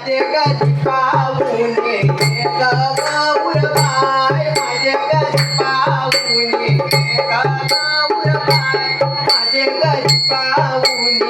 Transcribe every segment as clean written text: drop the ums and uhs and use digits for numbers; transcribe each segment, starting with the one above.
माझे घरी पाहून गौरबाई माझे घरी पाहून गौरबाई माझे घरी पाहून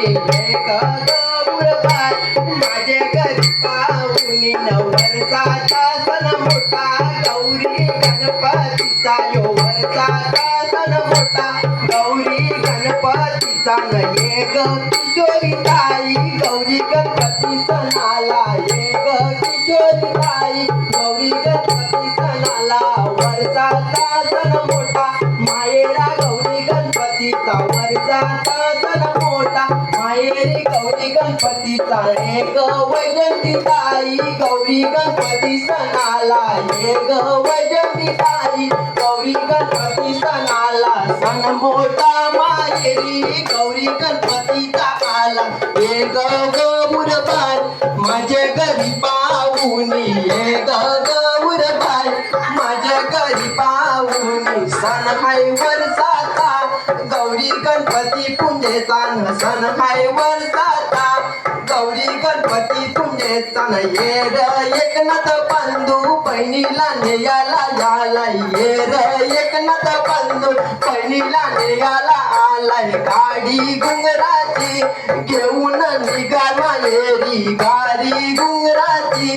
गौरबाई माझे घरी पाहून नवरसाचा सण मोठा गौरी गणपतीचा यो वर्षाचा सण मोठा गौरी गणपतीचा ये ग किशोरी ताई गौरी गणपती सणाला ये ग किशोरी ताई गौरी गणपती सणाला वर्षाचा सण मोठा मायेरा गौरी गणपतीचा वर्षाचा सण मोठा मायेरी गौरी गणपतीचा एक वैजंती ताई गौरी गणपती सणाला ये ग वैजंती ताई गौरी गणपती सणाला सण मोठा मायेरी गौरी गणपतीचा आला ये ग गौरबाई माझ्या घरी पाहून ये ग गौरबाई माझ्या घरी पाहून सण हाय वर्षाचा गौरी गणपती पुंजेचा सण हाय वर्षाचा गौरी गणपती पुंजेचा ये र एकनाथ बंधू बहिणीला नेयाला याला ये र एकनाथ बंधू बहिणीला नेयाला आलाय गाडी घुंगराची घेऊन निघा माहेरी गाडी घुंगराची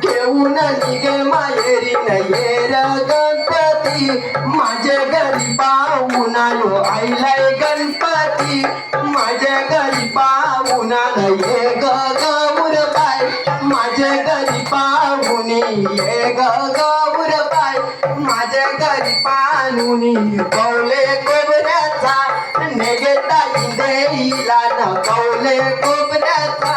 घेऊन निघे माहेरी ये र गणपती माझ्या घरी पाहून आलो आईलाय गणपती माझ्या घरी पाहून आलो ये ग गौरबाई माझ्या घरी पाहून ये ग गौरबाई माझ्या घरी पाहून कौले कोबऱ्याचा नेगेता इंदेईला न कौले कोबऱ्याचा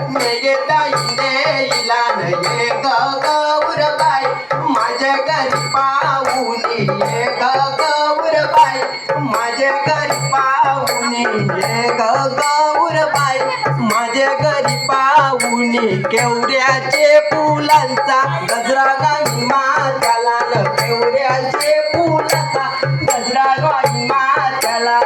नेगेता इंदेईला न ये ग गौरबाई माझ्या घरी पाहून ये ग गौरबाई माझ्या घरी पाहून ये ग गौरबाई माझ्या घरी पाहून केवड्याचे फुलांचा गजरा गाई मात्याला न केवड्याचे फुलांचा गजरा गाई मात्याला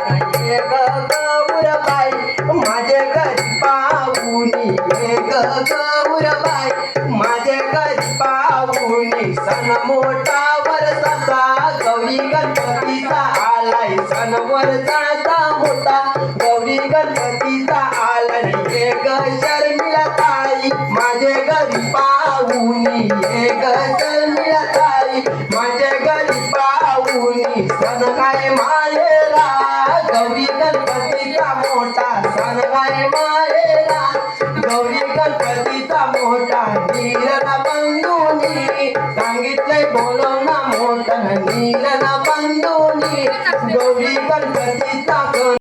ये ग गौरबाई माझ्या घरी पाहून ये ग गौरबाई माझ्या घरी पाहून सण मोठा वर्षाचा गौरी गणपतीचा आलाय सण वर्षाचा मोठा गौरी गणपतीचा आलाय ये ग शर्मिला ताई माझ्या घरी पाहून ये ग शर्मिला ताई माझ्या घरी पाहून सण काय मायेरा गौरी गणपतीचा मोठा सण काय मायेरा गौरी गणपतीचा मोठा नीलना बंधूनी सांगितलंय बोलवना मोठा नीलना बंधूनी गौरी गणपतीचा